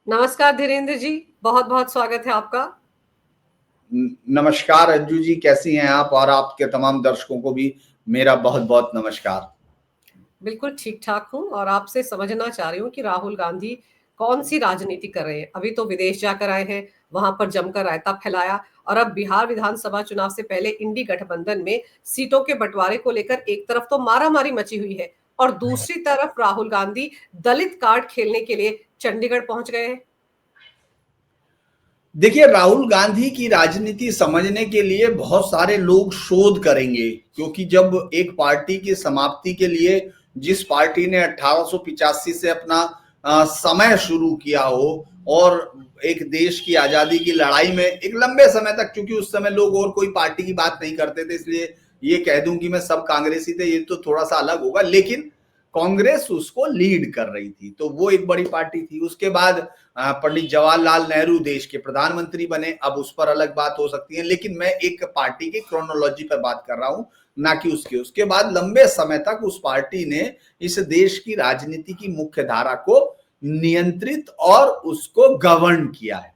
नमस्कार धीरेन्द्र जी, बहुत बहुत स्वागत है आपका। नमस्कार अंजू जी, कैसी हैं आप? और आपके तमाम दर्शकों को भी मेरा बहुत बहुत नमस्कार। बिल्कुल ठीक ठाक हूँ और आपसे समझना चाह रही हूँ कि राहुल गांधी कौन सी राजनीति कर रहे हैं। अभी तो विदेश जाकर आए हैं, वहां पर जमकर रायता फैलाया और अब बिहार विधानसभा चुनाव से पहले इंडी गठबंधन में सीटों के बंटवारे को लेकर एक तरफ तो मारामारी मची हुई है और दूसरी तरफ राहुल गांधी दलित कार्ड खेलने के लिए चंडीगढ़ पहुंच गए हैं। देखिए, राहुल गांधी की राजनीति समझने के लिए बहुत सारे लोग शोध करेंगे, क्योंकि जब एक पार्टी की समाप्ति के लिए जिस पार्टी ने 1885 से अपना समय शुरू किया हो और एक देश की आजादी की लड़ाई में एक लंबे समय तक, क्योंकि उस समय लोग और कोई पार्टी की बात नहीं करते थे, इसलिए ये कह दूं कि मैं सब कांग्रेसी थे ये तो थोड़ा सा अलग होगा, लेकिन कांग्रेस उसको लीड कर रही थी, तो वो एक बड़ी पार्टी थी। उसके बाद पंडित जवाहरलाल नेहरू देश के प्रधानमंत्री बने, अब उस पर अलग बात हो सकती है, लेकिन मैं एक पार्टी की क्रोनोलॉजी पर बात कर रहा हूं, ना कि उसके बाद लंबे समय तक उस पार्टी ने इस देश की राजनीति की मुख्य धारा को नियंत्रित और उसको गवर्न किया है।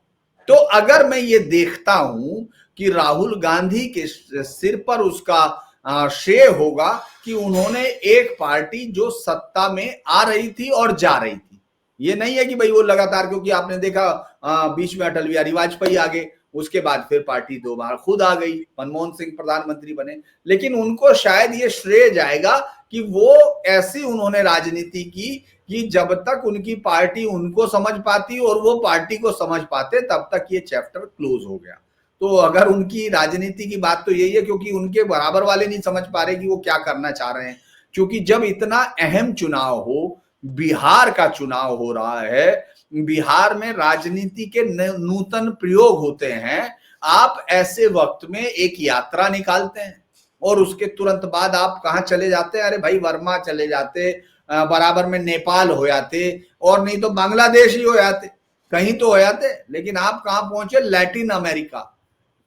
तो अगर मैं ये देखता हूं कि राहुल गांधी के सिर पर उसका श्रेय होगा कि उन्होंने एक पार्टी जो सत्ता में आ रही थी और जा रही थी, ये नहीं है कि भाई वो लगातार, क्योंकि आपने देखा बीच में अटल बिहारी वाजपेयी आ गए, उसके बाद फिर पार्टी दो बार खुद आ गई, मनमोहन सिंह प्रधानमंत्री बने, लेकिन उनको शायद ये श्रेय जाएगा कि वो ऐसी उन्होंने राजनीति की कि जब तक उनकी पार्टी उनको समझ पाती और वो पार्टी को समझ पाते तब तक ये चैप्टर क्लोज हो गया। तो अगर उनकी राजनीति की बात तो यही है, क्योंकि उनके बराबर वाले नहीं समझ पा रहे कि वो क्या करना चाह रहे हैं, क्योंकि जब इतना अहम चुनाव हो, बिहार का चुनाव हो रहा है, बिहार में राजनीति के नूतन प्रयोग होते हैं, आप ऐसे वक्त में एक यात्रा निकालते हैं और उसके तुरंत बाद आप कहां चले जाते हैं? अरे भाई वर्मा चले जाते, बराबर में नेपाल हो जाते, और नहीं तो बांग्लादेश ही हो जाते, कहीं तो हो जाते, लेकिन आप कहां पहुंचे? लैटिन अमेरिका,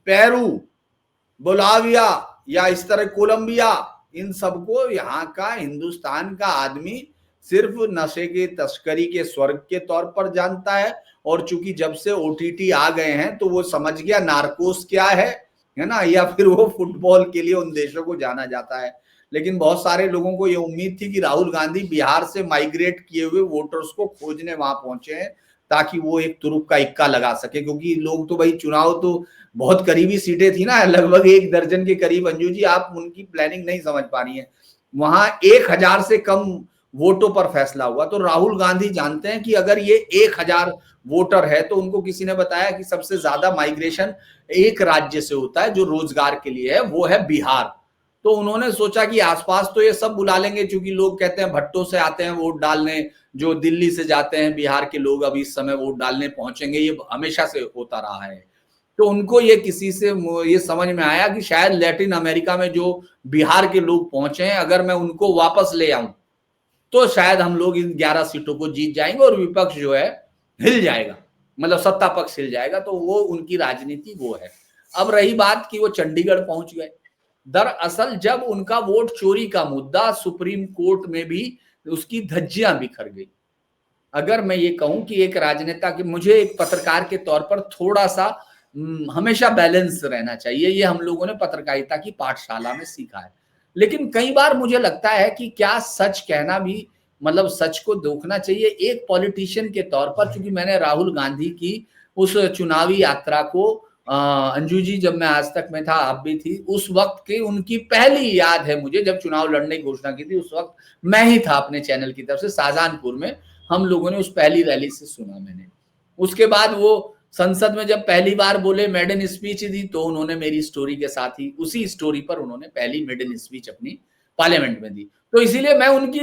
पेरू, बोलाविया या इस तरह कोलंबिया, इन सबको यहाँ का हिंदुस्तान का आदमी सिर्फ नशे की तस्करी के स्वर्ग के तौर पर जानता है, और चूंकि जब से ओटीटी आ गए हैं तो वो समझ गया नार्कोस क्या है ना, या फिर वो फुटबॉल के लिए उन देशों को जाना जाता है। लेकिन बहुत सारे लोगों को ये उम्मीद थी कि राहुल गांधी बिहार से माइग्रेट किए हुए वोटर्स को खोजने वहां पहुंचे हैं, ताकि वो एक तुरुप का इक्का लगा सके, क्योंकि लोग तो भाई चुनाव तो बहुत करीबी सीटें थी ना, लगभग 1 दर्जन के करीब। अंजू जी, आप उनकी प्लानिंग नहीं समझ पा रही है, वहां 1000 से कम वोटों पर फैसला हुआ। तो राहुल गांधी जानते हैं कि अगर ये 1000 वोटर है, तो उनको किसी ने बताया कि सबसे ज्यादा माइग्रेशन एक राज्य से होता है जो रोजगार के लिए है, वो है बिहार। तो उन्होंने सोचा कि आसपास तो ये सब बुला लेंगे, क्योंकि लोग कहते हैं भट्टों से आते हैं वोट डालने, जो दिल्ली से जाते हैं बिहार के लोग अब इस समय वोट डालने पहुंचेंगे, ये हमेशा से होता रहा है। तो उनको ये किसी से ये समझ में आया कि शायद लैटिन अमेरिका में जो बिहार के लोग पहुंचे हैं, अगर मैं उनको वापस ले आऊं तो शायद हम लोग इन 11 सीटों को जीत जाएंगे और विपक्ष जो है हिल जाएगा, मतलब सत्ता पक्ष हिल जाएगा। तो वो उनकी राजनीति वो है। अब रही बात कि वो चंडीगढ़ पहुंच गए, दरअसल जब उनका वोट चोरी का मुद्दा सुप्रीम कोर्ट में भी उसकी धज्जियां बिखर गई। अगर मैं ये कहूं कि एक राजनेता के, मुझे एक पत्रकार के तौर पर थोड़ा सा हमेशा बैलेंस रहना चाहिए, ये हम लोगों ने पत्रकारिता की पाठशाला में सीखा है, लेकिन कई बार मुझे लगता है कि क्या सच कहना भी, मतलब सच को देखना चाहिए एक पॉलिटिशियन के तौर पर। क्योंकि मैंने राहुल गांधी की उस चुनावी यात्रा को अंजू जी, जब मैं आज तक में था, आप भी थी, उस वक्त की उनकी पहली याद है मुझे, जब चुनाव लड़ने की घोषणा की थी, उस वक्त मैं ही था अपने चैनल की तरफ से शाहजहानपुर में, हम लोगों ने उस पहली रैली से सुना मैंने। उसके बाद वो संसद में जब पहली बार बोले, मेडन स्पीच दी, तो उन्होंने मेरी स्टोरी के साथ ही उसी स्टोरी पर उन्होंने पहली मेडन स्पीच अपनी पार्लियामेंट में दी। तो इसीलिए मैं उनकी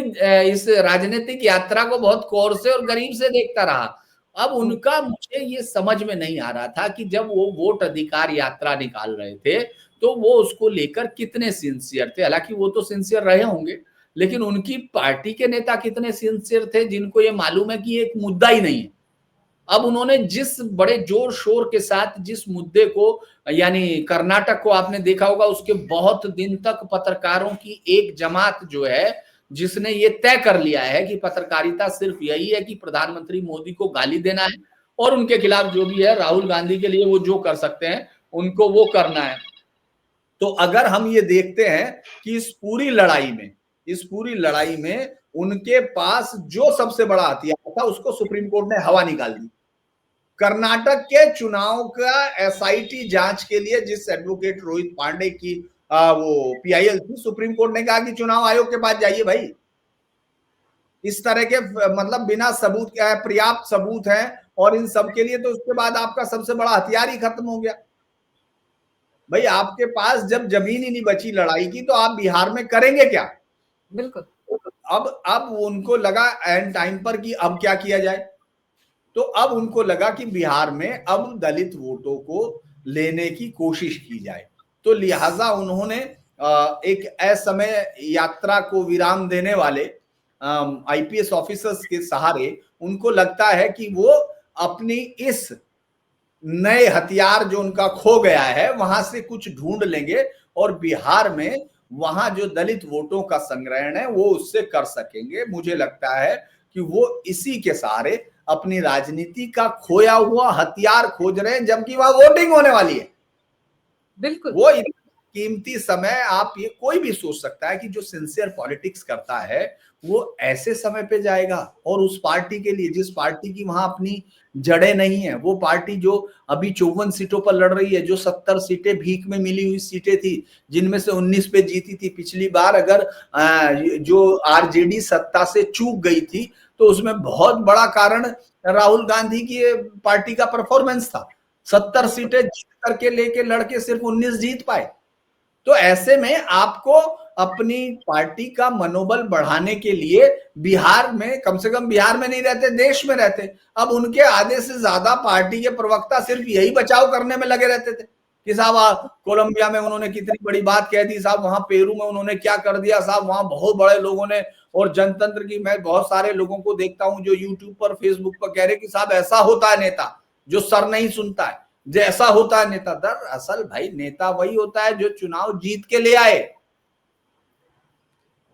इस राजनीतिक यात्रा को बहुत गौर से और करीब से देखता रहा। अब उनका मुझे ये समझ में नहीं आ रहा था कि जब वो वोट अधिकार यात्रा निकाल रहे थे तो वो उसको लेकर कितने सिंसियर थे। हालांकि वो तो सिंसियर रहे होंगे, लेकिन उनकी पार्टी के नेता कितने सिंसियर थे, जिनको ये मालूम है कि एक मुद्दा ही नहीं है। अब उन्होंने जिस बड़े जोर शोर के साथ जिस मुद्दे को, यानी कर्नाटक को आपने देखा होगा, उसके बहुत दिन तक पत्रकारों की एक जमात जो है, जिसने ये तय कर लिया है कि पत्रकारिता सिर्फ यही है कि प्रधानमंत्री मोदी को गाली देना है और उनके खिलाफ जो भी है राहुल गांधी के लिए वो जो कर सकते हैं उनको वो करना है। तो अगर हम ये देखते हैं कि इस पूरी लड़ाई में उनके पास जो सबसे बड़ा हथियार था उसको सुप्रीम कोर्ट ने हवा निकाल दी। कर्नाटक के चुनाव का एसआईटी जांच के लिए जिस एडवोकेट रोहित पांडे की वो पीआईएल थी, सुप्रीम कोर्ट ने कहा कि चुनाव आयोग के पास जाइए भाई, इस तरह के मतलब बिना सबूत के पर्याप्त सबूत हैं और इन सब के लिए, तो उसके बाद आपका सबसे बड़ा हथियार ही खत्म हो गया भाई। आपके पास जब जमीन ही नहीं बची लड़ाई की तो आप बिहार में करेंगे क्या? बिल्कुल। अब उनको लगा एंड टाइम पर कि अब क्या किया जाए, तो अब उनको लगा कि बिहार में अब दलित वोटों को लेने की कोशिश की जाए। तो लिहाजा उन्होंने एक असमय यात्रा को विराम देने वाले आईपीएस ऑफिसर्स के सहारे उनको लगता है कि वो अपनी इस नए हथियार जो उनका खो गया है वहां से कुछ ढूंढ लेंगे और बिहार में वहां जो दलित वोटों का संग्रहण है वो उससे कर सकेंगे। मुझे लगता है कि वो इसी के सहारे अपनी राजनीति का खोया हुआ हथियार खोज रहे हैं, जबकि वहां वोटिंग होने वाली है। बिल्कुल वो कीमती समय, आप ये कोई भी सोच सकता है कि जो सिंसियर पॉलिटिक्स करता है वो ऐसे समय पे जाएगा और उस पार्टी के लिए जिस पार्टी की वहां अपनी जड़ें नहीं है, वो पार्टी जो अभी 54 सीटों पर लड़ रही है, जो 70 सीटें भीख में मिली हुई सीटें थी जिनमें से 19 पे जीती थी पिछली बार। अगर जो आरजेडी सत्ता से चूक गई थी तो उसमें बहुत बड़ा कारण राहुल गांधी की पार्टी का परफॉर्मेंस था। 70 सीटें जीत करके लेके लड़के सिर्फ 19 जीत पाए। तो ऐसे में आपको अपनी पार्टी का मनोबल बढ़ाने के लिए बिहार में, कम से कम बिहार में नहीं रहते, देश में रहते, अब उनके आधे से ज्यादा पार्टी के प्रवक्ता सिर्फ यही बचाव करने में लगे रहते थे कि साहब कोलंबिया में उन्होंने कितनी बड़ी बात कह दी, साहब वहां पेरू में उन्होंने क्या कर दिया, साहब वहां बहुत बड़े लोगों ने, और जनतंत्र की, मैं बहुत सारे लोगों को देखता हूं जो यूट्यूब पर फेसबुक पर कह रहे कि साहब ऐसा होता है नेता जो सर नहीं सुनता है, जैसा होता है नेता। दरअसल भाई नेता वही होता है जो चुनाव जीत के ले आए,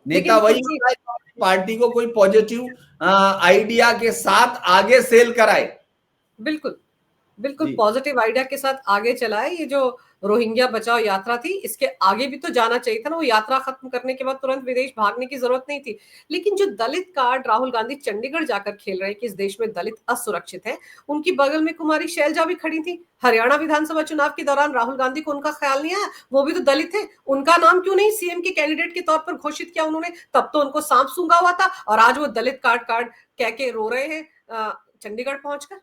नेता वही होता है जो पार्टी को कोई पॉजिटिव आइडिया के साथ आगे सेल कराए। बिल्कुल बिल्कुल पॉजिटिव आइडिया के साथ आगे चला है। ये जो रोहिंग्या बचाओ यात्रा थी इसके आगे भी तो जाना चाहिए था ना। वो यात्रा खत्म करने के बाद तुरंत विदेश भागने की जरूरत नहीं थी। लेकिन जो दलित कार्ड राहुल गांधी चंडीगढ़ जाकर खेल रहे हैं कि इस देश में दलित असुरक्षित है, उनकी बगल में कुमारी शैलजा भी खड़ी थी। हरियाणा विधानसभा चुनाव के दौरान राहुल गांधी को उनका ख्याल नहीं आया, वो भी तो दलित है, उनका नाम क्यों नहीं सीएम के कैंडिडेट के तौर पर घोषित किया उन्होंने? तब तो उनको सांप सूंघा हुआ था और आज वो दलित कार्ड कार्ड कह के रो रहे हैं चंडीगढ़ पहुंचकर।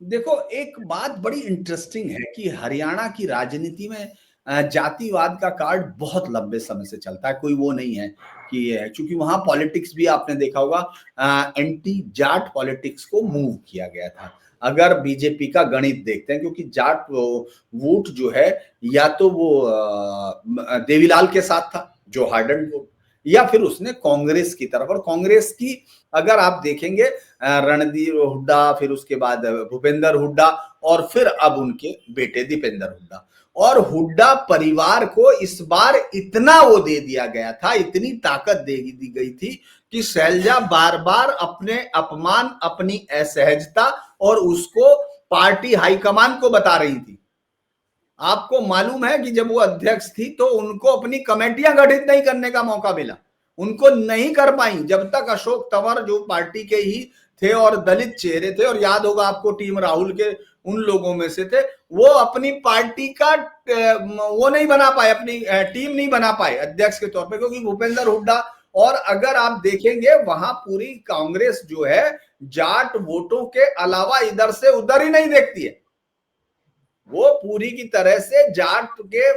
देखो एक बात बड़ी इंटरेस्टिंग है कि हरियाणा की राजनीति में जातिवाद का कार्ड बहुत लंबे समय से चलता है, कोई वो नहीं है कि ये है, क्योंकि वहां पॉलिटिक्स भी आपने देखा होगा एंटी जाट पॉलिटिक्स को मूव किया गया था। अगर बीजेपी का गणित देखते हैं, क्योंकि जाट वोट जो है या तो वो देवीलाल के साथ था जो हार्डन वोट, या फिर उसने कांग्रेस की तरफ, और कांग्रेस की अगर आप देखेंगे रणदीप हुड्डा, फिर उसके बाद भूपेंद्र हुड्डा, और फिर अब उनके बेटे दीपेंद्र हुड्डा, और हुड्डा परिवार को इस बार इतना वो दे दिया गया था, इतनी ताकत दे दी गई थी कि शैलजा बार बार अपने अपमान, अपनी असहजता और उसको पार्टी हाईकमान को बता रही थी। आपको मालूम है कि जब वो अध्यक्ष थी तो उनको अपनी कमेटियां गठित नहीं करने का मौका मिला, उनको नहीं कर पाई जब तक अशोक तंवर जो पार्टी के ही थे और दलित चेहरे थे, और याद होगा आपको टीम राहुल के उन लोगों में से थे, वो अपनी पार्टी का वो नहीं बना पाए, अपनी टीम नहीं बना पाए अध्यक्ष के तौर पे, क्योंकि भूपेंद्र हुड्डा, और अगर आप देखेंगे वहां पूरी कांग्रेस जो है जाट वोटों के अलावा इधर से उधर ही नहीं देखती है, वो पूरी की तरह से जाट के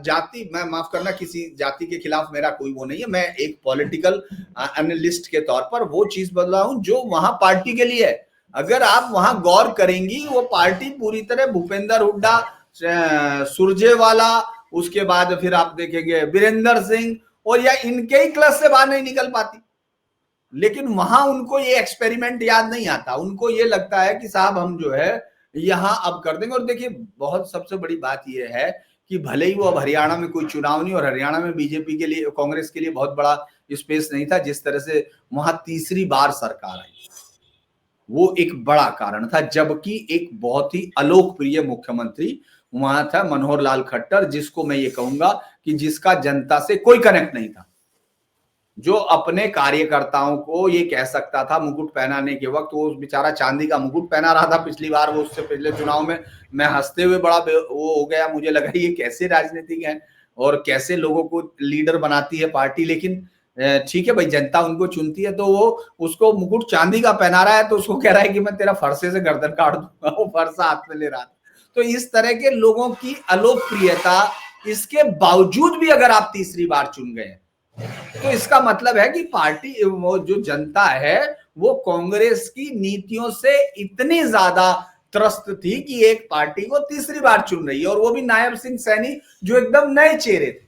जाति, मैं माफ करना किसी जाति के खिलाफ मेरा कोई वो नहीं है, मैं एक पॉलिटिकल एनालिस्ट के तौर पर वो चीज बदला हूं जो वहां पार्टी के लिए है। अगर आप वहां गौर करेंगी वो पार्टी पूरी तरह भूपेंद्र हुड्डा, सुरजेवाला, उसके बाद फिर आप देखेंगे बीरेंद्र सिंह, और या इनके ही क्लस से बाहर नहीं निकल पाती। लेकिन वहां उनको ये एक्सपेरिमेंट याद नहीं आता, उनको ये लगता है कि साहब हम जो है यहां अब कर देंगे। और देखिए बहुत सबसे बड़ी बात यह है कि भले ही वो अब हरियाणा में कोई चुनाव नहीं, और हरियाणा में बीजेपी के लिए, कांग्रेस के लिए बहुत बड़ा स्पेस नहीं था, जिस तरह से वहां तीसरी बार सरकार आई, वो एक बड़ा कारण था, जबकि एक बहुत ही अलोकप्रिय मुख्यमंत्री वहां था, मनोहर लाल खट्टर, जिसको मैं ये कहूंगा कि जिसका जनता से कोई कनेक्ट नहीं था, जो अपने कार्यकर्ताओं को ये कह सकता था मुकुट पहनाने के वक्त, वो बेचारा चांदी का मुकुट पहना रहा था पिछली बार, वो उससे पिछले चुनाव में, मैं हंसते हुए बड़ा वो हो गया, मुझे लगा ये कैसे राजनीतिक है और कैसे लोगों को लीडर बनाती है पार्टी। लेकिन ठीक है भाई, जनता उनको चुनती है, तो वो उसको मुकुट चांदी का पहना रहा है तो उसको कह रहा है कि मैं तेरा फरसे से गर्दन काट दूंगा, वो फरसा हाथ में ले रहा था। तो इस तरह के लोगों की अलोकप्रियता, इसके बावजूद भी अगर आप तीसरी बार चुन गए तो इसका मतलब है कि पार्टी, वो जो जनता है, वो कांग्रेस की नीतियों से इतनी ज्यादा त्रस्त थी कि एक पार्टी को तीसरी बार चुन रही है, और वो भी नायब सिंह सैनी जो एकदम नए चेहरे थे।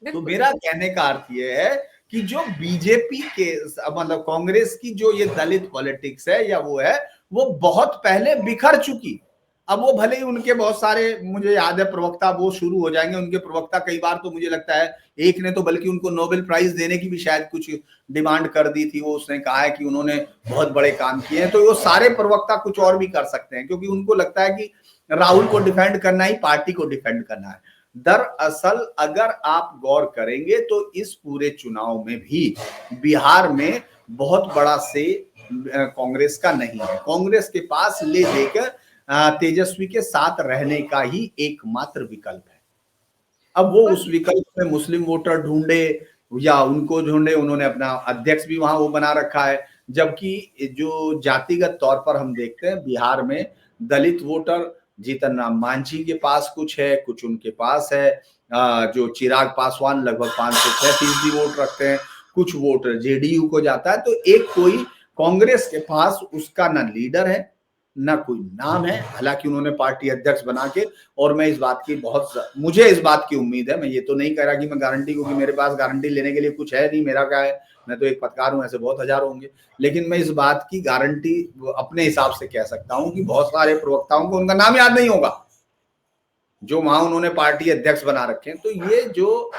तो बिल्कुल। मेरा कहने का अर्थ ये है कि जो बीजेपी के, मतलब कांग्रेस की जो ये दलित पॉलिटिक्स है या वो है, वो बहुत पहले बिखर चुकी। अब वो भले ही उनके बहुत सारे, मुझे याद है, प्रवक्ता वो शुरू हो जाएंगे, उनके प्रवक्ता कई बार तो मुझे लगता है एक ने तो बल्कि उनको नोबेल प्राइज देने की भी शायद कुछ डिमांड कर दी थी, वो उसने कहा है कि उन्होंने बहुत बड़े काम किए हैं। तो वो सारे प्रवक्ता कुछ और भी कर सकते हैं, क्योंकि उनको लगता है कि राहुल को डिफेंड करना ही पार्टी को डिफेंड करना है। दरअसल अगर आप गौर करेंगे तो इस पूरे चुनाव में भी बिहार में बहुत बड़ा से कांग्रेस का नहीं है। कांग्रेस के पास ले देकर तेजस्वी के साथ रहने का ही एकमात्र विकल्प है। अब वो पर उस विकल्प में मुस्लिम वोटर ढूंढे या उनको ढूंढे, उन्होंने अपना अध्यक्ष भी वहां वो बना रखा है। जबकि जो जातिगत तौर पर हम देखते हैं बिहार में, दलित वोटर जीतन राम मांझी के पास कुछ है, कुछ उनके पास है। जो चिराग पासवान लगभग 5 से 6% वोट रखते हैं, कुछ वोट जेडीयू को जाता है। तो एक कोई कांग्रेस के पास उसका ना लीडर है ना कोई नाम है, हालांकि उन्होंने पार्टी अध्यक्ष बना के, और मैं इस बात की मुझे इस बात की उम्मीद है, मैं ये तो नहीं कह रहा कि मैं गारंटी, क्योंकि मेरे पास गारंटी लेने के लिए कुछ है नहीं, मेरा क्या है, मैं तो एक पत्रकार हूं, ऐसे बहुत हजार होंगे। लेकिन मैं इस बात की गारंटी अपने हिसाब से कह सकता हूं कि बहुत सारे प्रवक्ताओं को उनका नाम याद नहीं होगा जो वहां उन्होंने पार्टी अध्यक्ष बना रखे हैं। तो ये जो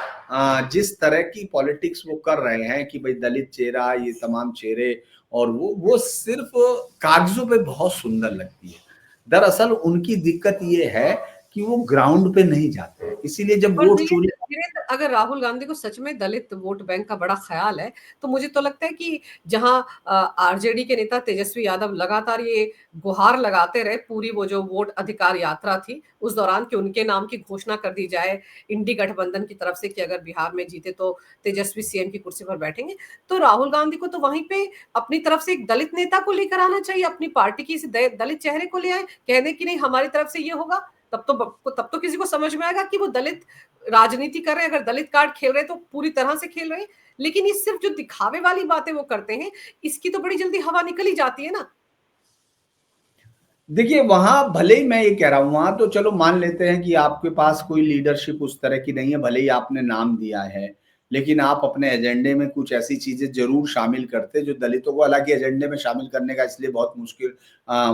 जिस तरह की पॉलिटिक्स वो कर रहे हैं कि भाई दलित चेहरा, ये तमाम चेहरे, और वो सिर्फ कागजों पे बहुत सुंदर लगती है। दरअसल उनकी दिक्कत ये है कि वो ग्राउंड पे नहीं जाते, इसीलिए जब और वोट चोरी। वीरेंद्र, अगर राहुल गांधी को सच में दलित वोट बैंक का बड़ा ख्याल है, तो मुझे तो लगता है कि जहां आरजेडी के नेता तेजस्वी यादव लगातार ये गुहार लगाते रहे, पूरी वो जो वोट अधिकार यात्रा थी उस दौरान, कि उनके नाम की घोषणा कर दी जाए इंडी गठबंधन की तरफ से कि अगर बिहार में जीते तो तेजस्वी सीएम की कुर्सी पर बैठेंगे, तो राहुल गांधी को तो वहीं पे अपनी तरफ से एक दलित नेता को लेकर आना चाहिए, अपनी पार्टी की दलित चेहरे को ले आए, कहने की नहीं हमारी तरफ से ये होगा। तब तो किसी को समझ में आएगा कि वो दलित राजनीति कर रहे हैं। अगर दलित कार्ड खेल रहे हैं तो पूरी तरह से खेल रहे हैं। लेकिन ये सिर्फ जो दिखावे वाली बातें वो करते हैं, इसकी तो बड़ी जल्दी हवा निकल ही जाती है ना। देखिए वहां भले ही, मैं ये कह रहा हूं, वहां तो चलो मान लेते हैं कि आपके पास कोई लीडरशिप उस तरह की नहीं है, भले ही आपने नाम दिया है, लेकिन आप अपने एजेंडे में कुछ ऐसी चीजें जरूर शामिल करते जो दलितों को, हालांकि एजेंडे में शामिल करने का इसलिए बहुत मुश्किल,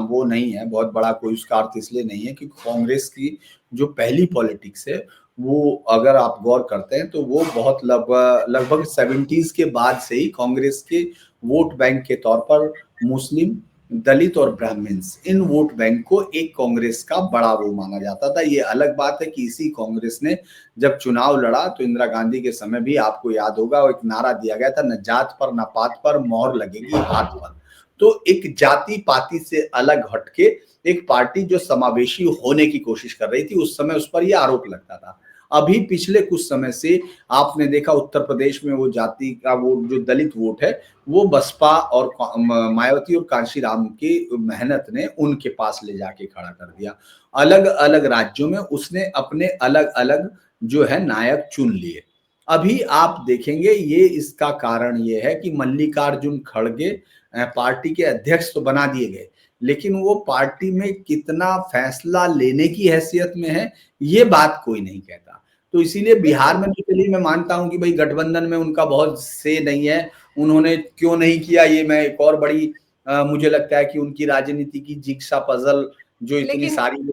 वो नहीं है, बहुत बड़ा कोई उसका अर्थ इसलिए नहीं है कि कांग्रेस की जो पहली पॉलिटिक्स है, वो अगर आप गौर करते हैं तो वो बहुत लगभग लगभग 70s के बाद से ही कांग्रेस के वोट बैंक के तौर पर मुस्लिम, दलित और ब्राह्मण्स, इन वोट बैंक को एक कांग्रेस का बड़ा वो माना जाता था। ये अलग बात है कि इसी कांग्रेस ने जब चुनाव लड़ा तो इंदिरा गांधी के समय भी आपको याद होगा एक नारा दिया गया था, न जात पर न पात पर मोहर लगेगी हाथ पर। तो एक जाति पाति से अलग हटके एक पार्टी जो समावेशी होने की कोशिश कर रही थी, उस समय उस पर यह आरोप लगता था। अभी पिछले कुछ समय से आपने देखा उत्तर प्रदेश में वो जाति का वो जो दलित वोट है, वो बसपा और मायावती और कांशीराम की मेहनत ने उनके पास ले जाके खड़ा कर दिया। अलग अलग राज्यों में उसने अपने अलग अलग जो है नायक चुन लिए। अभी आप देखेंगे ये, इसका कारण ये है कि मल्लिकार्जुन खड़गे पार्टी के अध्यक्ष तो बना दिए गए, लेकिन वो पार्टी में कितना फैसला लेने की हैसियत में है ये बात कोई नहीं कहता। तो इसीलिए बिहार बिल्कुल। में तो चलिए मैं मानता हूं कि भाई गठबंधन में उनका बहुत से नहीं है, उन्होंने क्यों नहीं किया, ये मैं एक और बड़ी मुझे लगता है कि उनकी राजनीति की जिग्सा पजल जो इतनी लेकिन सारी।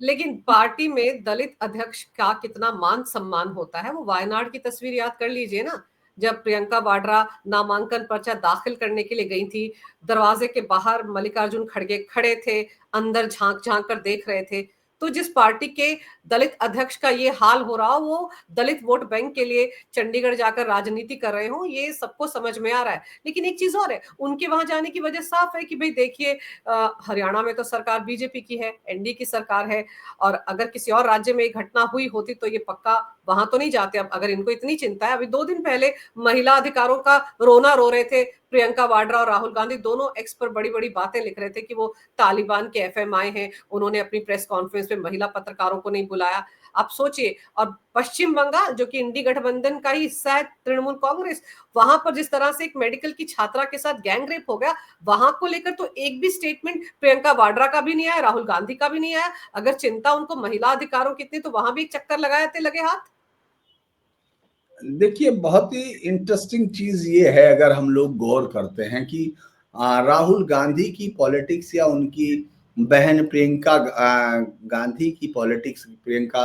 लेकिन पार्टी में दलित अध्यक्ष का कितना मान सम्मान होता है, वो वायनाड की तस्वीर याद कर लीजिए ना। जब प्रियंका वाड्रा नामांकन पर्चा दाखिल करने के लिए गई थी, दरवाजे के बाहर मल्लिकार्जुन खड़गे खड़े थे, अंदर झांक झांक कर देख रहे थे। तो जिस पार्टी के दलित अध्यक्ष का ये हाल हो रहा हो, वो दलित वोट बैंक के लिए चंडीगढ़ जाकर राजनीति कर रहे हो, ये सबको समझ में आ रहा है। लेकिन एक चीज और है, उनके वहां जाने की वजह साफ है कि भाई देखिए, हरियाणा में तो सरकार बीजेपी की है, एनडीए की सरकार है, और अगर किसी और राज्य में एक घटना हुई होती तो ये पक्का वहां तो नहीं जाते। अब अगर इनको इतनी चिंता है, अभी 2 दिन पहले महिला अधिकारों का रोना रो रहे थे प्रियंका वाड्रा और राहुल गांधी, दोनों एक्स पर बड़ी बड़ी बातें लिख रहे थे कि वो तालिबान के एफएमआई हैं, उन्होंने अपनी प्रेस कॉन्फ्रेंस में महिला पत्रकारों को नहीं बुलाया। आप सोचिए, और पश्चिम बंगाल जो कि इंडी गठबंधन का ही हिस्सा है, तृणमूल कांग्रेस, वहां पर जिस तरह से एक मेडिकल की छात्रा के साथ गैंग रेप हो गया, वहां को लेकर तो एक भी स्टेटमेंट प्रियंका वाड्रा का भी नहीं आया, राहुल गांधी का भी नहीं आया। अगर चिंता उनको महिला अधिकारों की थी तो वहां भी एक चक्कर लगाए थे लगे हाथ। देखिए, बहुत ही इंटरेस्टिंग चीज ये है, अगर हम लोग गौर करते हैं कि राहुल गांधी की पॉलिटिक्स या उनकी बहन प्रियंका गांधी की पॉलिटिक्स, प्रियंका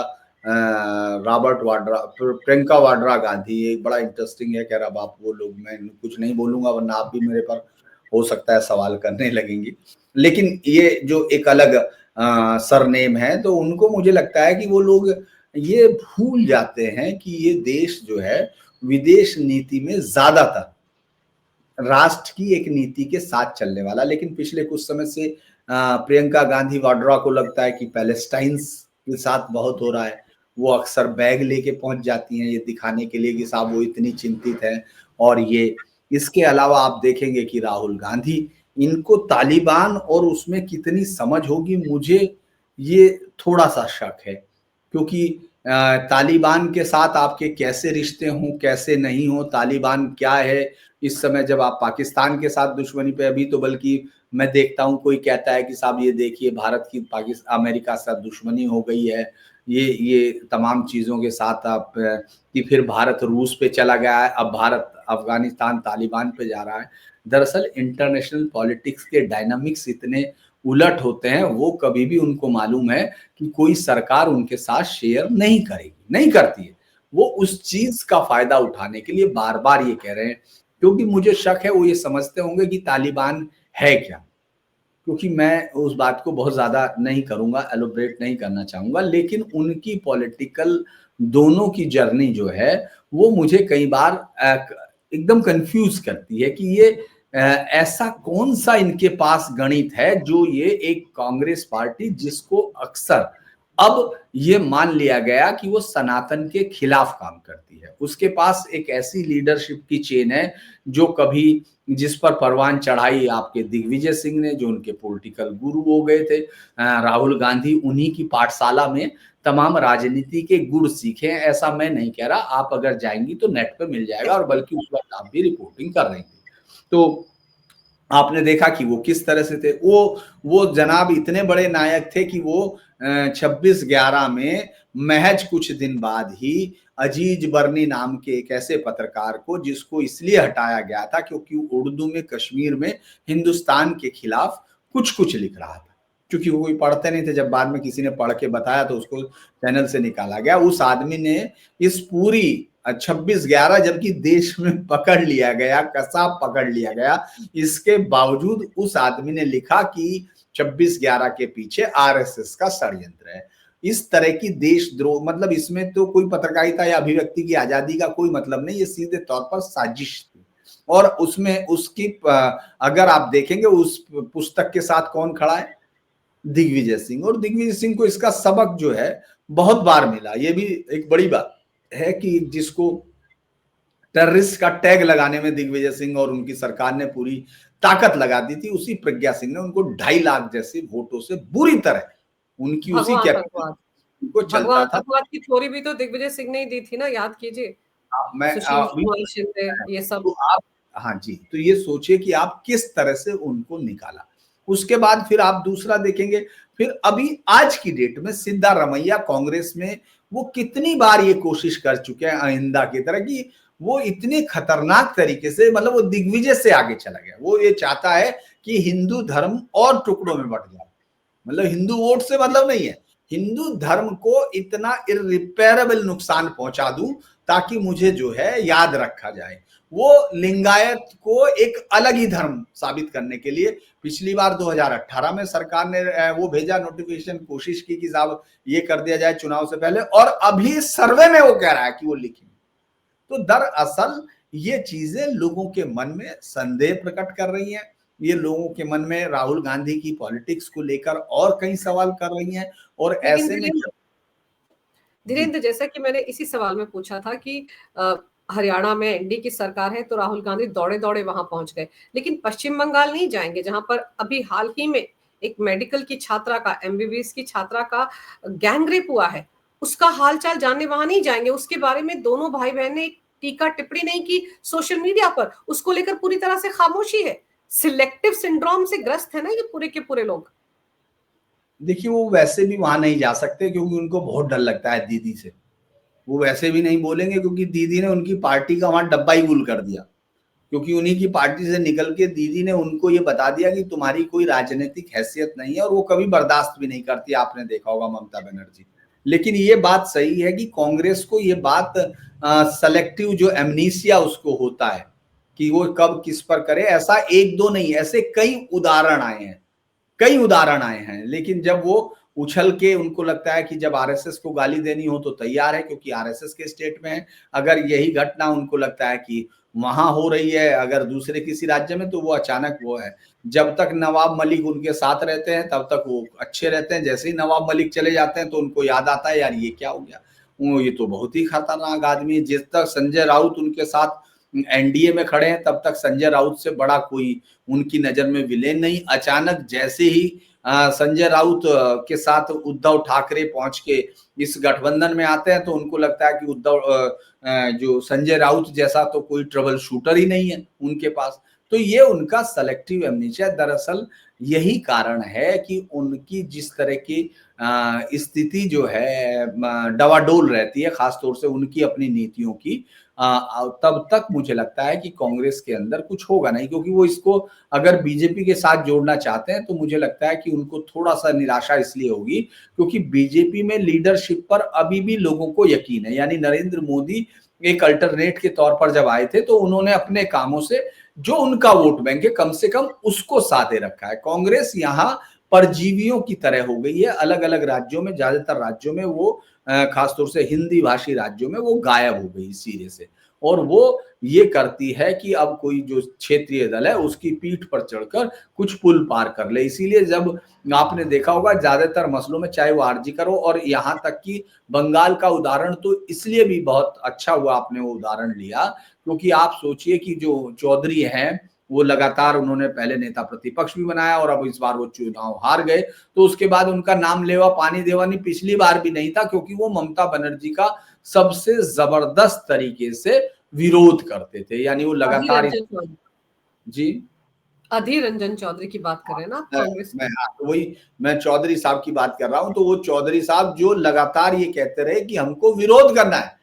वाड्रा गांधी, एक बड़ा इंटरेस्टिंग है। खैर अब आप वो लोग, मैं कुछ नहीं बोलूंगा वरना आप भी मेरे पर हो सकता है सवाल करने लगेंगे। लेकिन ये जो एक अलग सरनेम है, तो उनको मुझे लगता है कि वो लोग ये भूल जाते हैं कि ये देश जो है विदेश नीति में ज्यादातर राष्ट्र की एक नीति के साथ चलने वाला, लेकिन पिछले कुछ समय से प्रियंका गांधी वाड्रा को लगता है कि पैलेस्टाइन के साथ बहुत हो रहा है। वो अक्सर बैग लेके पहुंच जाती हैं ये दिखाने के लिए कि साहब वो इतनी चिंतित है। और ये, इसके अलावा आप देखेंगे कि राहुल गांधी, इनको तालिबान और उसमें कितनी समझ होगी, मुझे ये थोड़ा सा शक है। क्योंकि तालिबान के साथ आपके कैसे रिश्ते हों कैसे नहीं हो, तालिबान क्या है इस समय, जब आप पाकिस्तान के साथ दुश्मनी पे, अभी तो बल्कि मैं देखता हूं कोई कहता है कि साहब ये देखिए भारत की पाकिस्तान अमेरिका से दुश्मनी हो गई है, ये तमाम चीजों के साथ आप कि फिर भारत रूस पे चला गया है, अब भारत अफगानिस्तान तालिबान पे जा रहा है। दरअसल इंटरनेशनल पॉलिटिक्स के डायनामिक्स इतने उलट होते हैं, वो कभी भी उनको मालूम है कि कोई सरकार उनके साथ शेयर नहीं करेगी, नहीं करती है। वो उस चीज का फायदा उठाने के लिए बार बार ये कह रहे हैं, क्योंकि मुझे शक है वो ये समझते होंगे कि तालिबान है क्या। क्योंकि मैं उस बात को बहुत ज्यादा नहीं करूंगा, एलोब्रेट नहीं करना चाहूंगा, लेकिन उनकी पॉलिटिकल दोनों की जर्नी जो है वो मुझे कई बार एकदम कंफ्यूज करती है कि ये ऐसा कौन सा इनके पास गणित है जो ये एक कांग्रेस पार्टी, जिसको अक्सर अब ये मान लिया गया कि वो सनातन के खिलाफ काम करती है, उसके पास एक ऐसी लीडरशिप की चेन है जो कभी, जिस पर परवान चढ़ाई आपके दिग्विजय सिंह ने, जो उनके पॉलिटिकल गुरु हो गए थे। राहुल गांधी उन्हीं की पाठशाला में तमाम राजनीति के गुण सीखे हैं, ऐसा मैं नहीं कह रहा, आप अगर जाएंगी तो नेट पे मिल जाएगा, और बल्कि उस वक्त आप भी रिपोर्टिंग कर रही थी तो आपने देखा कि वो किस तरह से थे। वो जनाब इतने बड़े नायक थे कि वो 26/11 में महज कुछ दिन बाद ही अजीज बर्नी नाम के एक ऐसे पत्रकार को, जिसको इसलिए हटाया गया था क्योंकि उर्दू में कश्मीर में हिंदुस्तान के खिलाफ कुछ कुछ लिख रहा था, क्योंकि वो कोई पढ़ते नहीं थे, जब बाद में किसी ने पढ़ के बताया तो उसको चैनल से निकाला गया। उस आदमी ने इस पूरी 26/11, जबकि देश में पकड़ लिया गया, कसाब पकड़ लिया गया, इसके बावजूद उस आदमी ने लिखा कि 26/11 के पीछे आरएसएस का षड्यंत्र है। इस तरह की देशद्रोह, मतलब इसमें तो कोई पत्रकारिता या अभिव्यक्ति की आजादी का कोई मतलब नहीं, ये सीधे तौर पर साजिश थी। और उसमें उसकी अगर आप देखेंगे उस पुस्तक के साथ कौन खड़ा है, दिग्विजय सिंह, और दिग्विजय सिंह को इसका सबक जो है बहुत बार मिला। ये भी एक बड़ी बात है कि जिसको टेररिस्ट का टैग लगाने में दिग्विजय सिंह और उनकी सरकार ने पूरी ताकत लगा दी थी, उसी प्रज्ञा सिंह ने उनको 2.5 लाख जैसे वोटों से बुरी तरह उनकी उसी भगवान कैपेसिटी भगवान को चलता भगवान था। भगवान की थोड़ी भी तो दिग्विजय सिंह ने ही दी थी ना, याद कीजिए, मैं सुशील अभी कुमार शिंदे, ये सब। तो आप, हाँ जी, तो ये सोचिए कि आप किस तरह से उनको निकाला। उसके बाद फिर आप दूसरा देखेंगे, फिर अभी आज की डेट में सिद्धारमैया कांग्रेस में वो कितनी बार ये कोशिश कर चुके हैं आइंदा की तरह, कि वो इतने खतरनाक तरीके से, मतलब वो दिग्विजय से आगे चला गया। वो ये चाहता है कि हिंदू धर्म और टुकड़ों में बंट जाए, मतलब हिंदू वोट से मतलब नहीं है, हिंदू धर्म को इतना इररिपेयरेबल नुकसान पहुंचा दूं ताकि मुझे जो है याद रखा जाए। वो लिंगायत को एक अलग ही धर्म साबित करने के लिए पिछली बार 2018 में सरकार ने वो भेजा नोटिफिकेशन, कोशिश की कि साहब ये कर दिया जाए चुनाव से पहले, और अभी सर्वे में वो कह रहा है कि वो लिखेंगे। तो दरअसल ये चीजें लोगों के मन में संदेह प्रकट कर रही हैं, ये लोगों के मन में राहुल गांधी की पॉलिटिक्स को लेकर और कई सवाल कर रही हैं। और लेकिन ऐसे में धीरेन्द्र, जैसा कि मैंने इसी सवाल में पूछा था कि हरियाणा में एनडीए की सरकार है तो राहुल गांधी दौड़े दौड़े वहां पहुंच गए, लेकिन पश्चिम बंगाल नहीं जाएंगे जहां पर अभी हाल ही में एक मेडिकल की छात्रा का, एमबीबीएस की छात्रा का गैंगरेप हुआ है, उसका हालचाल जानने वहां नहीं जाएंगे। उसके बारे में दोनों भाई बहन ने टीका टिप्पणी नहीं की सोशल मीडिया पर, उसको लेकर पूरी तरह से खामोशी है। सिलेक्टिव सिंड्रोम से ग्रस्त है ना ये पूरे के पूरे लोग। देखिए, वो वैसे भी वहां नहीं जा सकते क्योंकि उनको बहुत डर लगता है दीदी से। वो वैसे भी नहीं बोलेंगे क्योंकि दीदी ने उनकी पार्टी का वहां डब्बा ही गुल कर दिया, क्योंकि उन्हीं की पार्टी से निकल के दीदी ने उनको ये बता दिया कि तुम्हारी कोई राजनीतिक हैसियत नहीं है, और वो कभी बर्दाश्त भी नहीं करती। आपने देखा होगा ममता बनर्जी। लेकिन ये बात सही है कि कांग्रेस को ये बात सेलेक्टिव जो एमनीसिया उसको होता है कि वो कब किस पर करे, ऐसा एक दो नहीं, ऐसे कई उदाहरण आए हैं, कई उदाहरण आए हैं। लेकिन जब वो उछल के, उनको लगता है कि जब आरएसएस को गाली देनी हो तो तैयार है क्योंकि आरएसएस के स्टेट में है। अगर यही घटना उनको लगता है कि वहां हो रही है अगर दूसरे किसी राज्य में, तो वो अचानक वो है। जब तक नवाब मलिक उनके साथ रहते हैं तब तक वो अच्छे रहते हैं, जैसे ही नवाब मलिक चले जाते हैं तो उनको याद आता है यार ये क्या हो गया, ये तो बहुत ही खतरनाक आदमी है। जिस तक संजय राउत उनके साथ एनडीए में खड़े हैं तब तक संजय राउत से बड़ा कोई उनकी नजर में विलेन नहीं। अचानक जैसे ही संजय राउत के साथ उद्धव ठाकरे पहुंच के इस गठबंधन में आते हैं तो उनको लगता है कि उद्धव जो संजय राउत जैसा तो कोई ट्रबल शूटर ही नहीं है उनके पास। तो ये उनका सेलेक्टिव एमनेशिया, दरअसल यही कारण है कि उनकी जिस तरह की स्थिति जो है डवाडोल रहती है, खासतौर से उनकी अपनी नीतियों की, तब तक मुझे लगता है कि कांग्रेस के अंदर कुछ होगा नहीं, क्योंकि वो इसको अगर बीजेपी के साथ जोड़ना चाहते हैं तो मुझे लगता है कि उनको थोड़ा सा निराशा इसलिए होगी क्योंकि बीजेपी में लीडरशिप पर अभी भी लोगों को यकीन है। यानी नरेंद्र मोदी एक अल्टरनेट के तौर पर जब आए थे तो उन्होंने अपने कामों से जो उनका वोट बैंक है कम से कम उसको साधे रखा है। कांग्रेस यहाँ परजीवियों की तरह हो गई है, अलग अलग राज्यों में, ज्यादातर राज्यों में वो खासतौर से हिंदी भाषी राज्यों में वो गायब हो गई सिरे से। और वो ये करती है कि अब कोई जो क्षेत्रीय दल है उसकी पीठ पर चढ़कर कुछ पुल पार कर ले। इसीलिए जब आपने देखा होगा ज्यादातर मसलों में, चाहे वो आरजी करो, और यहाँ तक कि बंगाल का उदाहरण तो इसलिए भी बहुत अच्छा हुआ आपने वो उदाहरण लिया, क्योंकि आप सोचिए कि जो चौधरी हैं वो लगातार, उन्होंने पहले नेता प्रतिपक्ष भी बनाया और अब इस बार वो चुनाव हार गए, तो उसके बाद उनका नाम लेवा पानी देवा नहीं, पिछली बार भी नहीं था, क्योंकि वो ममता बनर्जी का सबसे जबरदस्त तरीके से विरोध करते थे। यानी वो लगातार जी अधीर रंजन चौधरी की बात कर रहे हैं ना कांग्रेस में? वही मैं चौधरी साहब की बात कर रहा हूं। तो वो चौधरी साहब जो लगातार ये कहते रहे कि हमको विरोध करना है,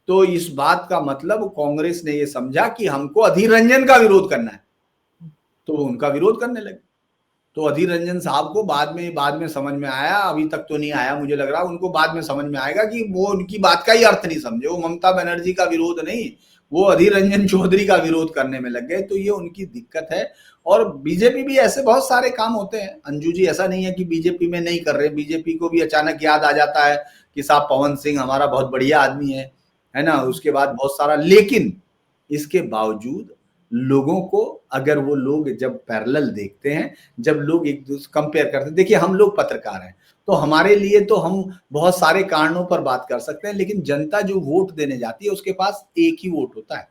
तो इस बात का मतलब कांग्रेस ने ये समझा कि हमको अधीर रंजन का विरोध करना है, तो उनका विरोध करने लगे। तो अधीर रंजन साहब को बाद में समझ में आया, अभी तक तो नहीं आया, मुझे लग रहा है उनको बाद में समझ में आएगा कि वो उनकी बात का ही अर्थ नहीं समझे। वो ममता बनर्जी का विरोध नहीं, वो अधीर रंजन चौधरी का विरोध करने में लग गए। तो ये उनकी दिक्कत है। और बीजेपी भी ऐसे बहुत सारे काम होते हैं अंजू जी, ऐसा नहीं है कि बीजेपी में नहीं कर रहे। बीजेपी को भी अचानक याद आ जाता है कि साहब पवन सिंह हमारा बहुत बढ़िया आदमी है ना, उसके बाद बहुत सारा। लेकिन इसके बावजूद लोगों को, अगर वो लोग जब पैरेलल देखते हैं, जब लोग एक दूसरे कंपेयर करते हैं, देखिए हम लोग पत्रकार हैं तो हमारे लिए तो हम बहुत सारे कारणों पर बात कर सकते हैं, लेकिन जनता जो वोट देने जाती है उसके पास एक ही वोट होता है।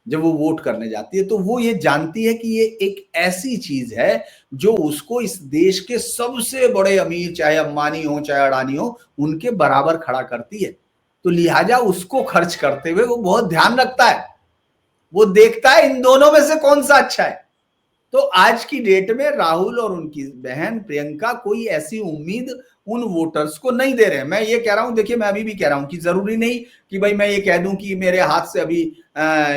जब वो वोट करने जाती है तो वो ये जानती है कि ये एक ऐसी चीज है जो उसको इस देश के सबसे बड़े अमीर, चाहे अंबानी हो चाहे अडानी हो, उनके बराबर खड़ा करती है। तो लिहाजा उसको खर्च करते हुए वो बहुत ध्यान रखता है, वो देखता है इन दोनों में से कौन सा अच्छा है। तो आज की डेट में राहुल और उनकी बहन प्रियंका कोई ऐसी उम्मीद उन वोटर्स को नहीं दे रहे हैं। मैं ये कह रहा हूं, देखिए मैं अभी भी कह रहा हूं कि जरूरी नहीं कि भाई मैं ये कह दूं कि मेरे हाथ से अभी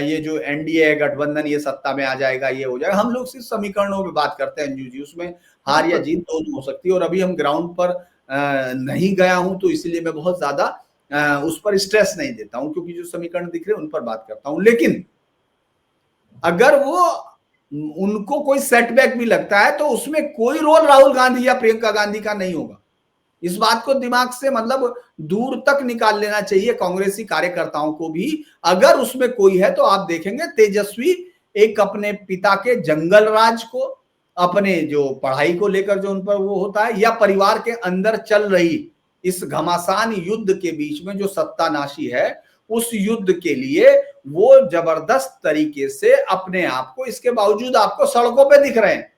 ये जो एनडीए है गठबंधन ये सत्ता में आ जाएगा, ये हो जाएगा। हम लोग सिर्फ समीकरणों पे बात करते हैं अंजू जी, उसमें हार या जीत दोनों हो सकती है। और अभी हम ग्राउंड पर नहीं गया हूं तो इसलिए मैं बहुत ज्यादा उस पर स्ट्रेस नहीं देता हूं, क्योंकि जो समीकरण दिख रहे हैं उन पर बात करता हूं। लेकिन अगर वो उनको कोई सेटबैक भी लगता है तो उसमें कोई रोल राहुल गांधी या प्रियंका गांधी का नहीं होगा। इस बात को दिमाग से मतलब दूर तक निकाल लेना चाहिए कांग्रेसी कार्यकर्ताओं को भी। अगर उसमें कोई है तो आप देखेंगे तेजस्वी एक अपने पिता के जंगल राज को, अपने जो पढ़ाई को लेकर जो उन पर वो होता है, या परिवार के अंदर चल रही इस घमासान युद्ध के बीच में जो सत्तानाशी है, उस युद्ध के लिए वो जबरदस्त तरीके से अपने आप को, इसके बावजूद आपको सड़कों पे दिख रहे हैं।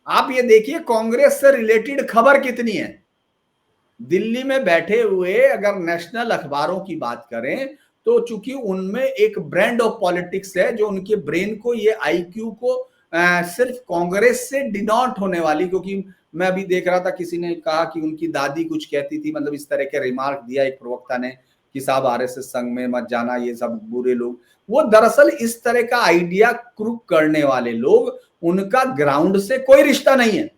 आप ये देखिए कांग्रेस से रिलेटेड खबर कितनी है। दिल्ली में बैठे हुए अगर नेशनल अखबारों की बात करें तो चूंकि उनमें एक ब्रांड ऑफ पॉलिटिक्स है, जो उनके ब्रेन को, ये आईक्यू को सिर्फ कांग्रेस से डिनोट होने वाली, क्योंकि मैं अभी देख रहा था किसी ने कहा कि उनकी दादी कुछ कहती थी, मतलब इस तरह के रिमार्क दिया एक प्रवक्ता ने कि साहब आरएसएस संघ में मत जाना, ये सब बुरे लोग। वो दरअसल इस तरह का आइडिया क्रुक करने वाले लोग, उनका ग्राउंड से कोई रिश्ता नहीं है,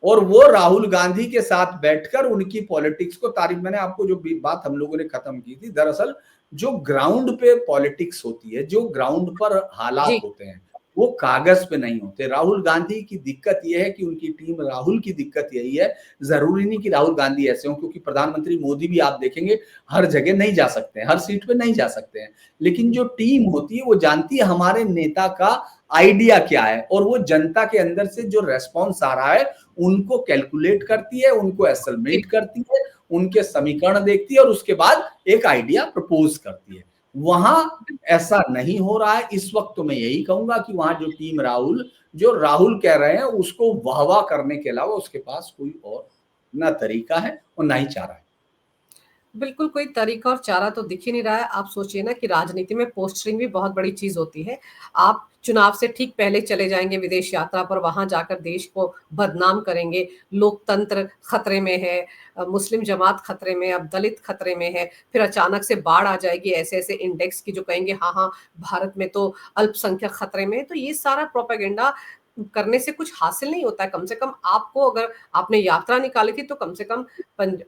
और वो राहुल गांधी के साथ बैठकर उनकी पॉलिटिक्स को तारीफ, मैंने आपको जो बात हम लोगों ने खत्म की थी, दरअसल जो ग्राउंड पे पॉलिटिक्स होती है, जो ग्राउंड पर हालात होते हैं, वो कागज पे नहीं होते। राहुल गांधी की दिक्कत यह है कि उनकी टीम, राहुल की दिक्कत यही है, जरूरी नहीं कि राहुल गांधी ऐसे हो, क्योंकि प्रधानमंत्री मोदी भी आप देखेंगे हर जगह नहीं जा सकते हैं, हर सीट पे नहीं जा सकते हैं, लेकिन जो टीम होती है वो जानती है हमारे नेता का आइडिया क्या है, और वो जनता के अंदर से जो रेस्पॉन्स आ रहा है उनको कैलकुलेट करती है, उनको एसलमेट करती है, उनके समीकरण देखती है, और उसके बाद एक आइडिया प्रपोज करती है। वहां ऐसा नहीं हो रहा है इस वक्त। तो मैं यही कहूंगा कि वहां जो टीम राहुल, जो राहुल कह रहे हैं, उसको वाहवाह करने के अलावा उसके पास कोई और ना तरीका है और ना ही चारा है। बिल्कुल कोई तरीका और चारा तो दिख ही नहीं रहा है। आप सोचिए ना कि राजनीति में पोस्टरिंग भी बहुत बड़ी चीज होती है। आप चुनाव से ठीक पहले चले जाएंगे विदेश यात्रा पर, वहां जाकर देश को बदनाम करेंगे, लोकतंत्र खतरे में है, मुस्लिम जमात खतरे में, अब दलित खतरे में है, फिर अचानक से बाढ़ आ जाएगी ऐसे ऐसे इंडेक्स की जो कहेंगे हाँ हाँ भारत में तो अल्पसंख्यक खतरे में है। तो ये सारा प्रोपेगेंडा करने से कुछ हासिल नहीं होता है। कम से कम आपको, अगर आपने यात्रा निकाली थी तो कम से कम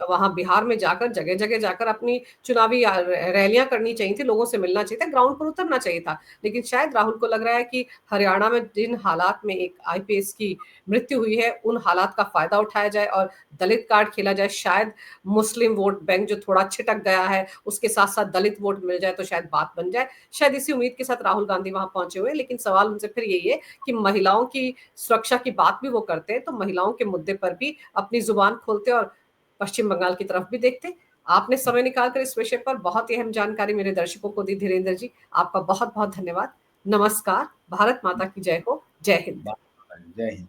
वहां बिहार में जाकर जगह जगह जाकर अपनी चुनावी रैलियां करनी चाहिए थी, लोगों से मिलना चाहिए था, ग्राउंड पर उतरना चाहिए था। लेकिन शायद राहुल को लग रहा है कि हरियाणा में जिन हालात में एक आईपीएस की मृत्यु हुई है, उन हालात का फायदा उठाया जाए और दलित कार्ड खेला जाए। शायद मुस्लिम वोट बैंक जो थोड़ा छिटक गया है उसके साथ साथ दलित वोट मिल जाए तो शायद बात बन जाए। शायद इसी उम्मीद के साथ राहुल गांधी वहां पहुंचे हुए। लेकिन सवाल उनसे फिर यही है कि महिलाओं की सुरक्षा की बात भी वो करते हैं, तो महिलाओं के मुद्दे पर भी अपनी जुबान खोलते और पश्चिम बंगाल की तरफ भी देखते। आपने समय निकालकर इस विषय पर बहुत ही अहम जानकारी मेरे दर्शकों को दी। धीरेन्द्र जी, आपका बहुत बहुत धन्यवाद। नमस्कार। भारत माता की जय हो। जय हिंद। जय हिंद।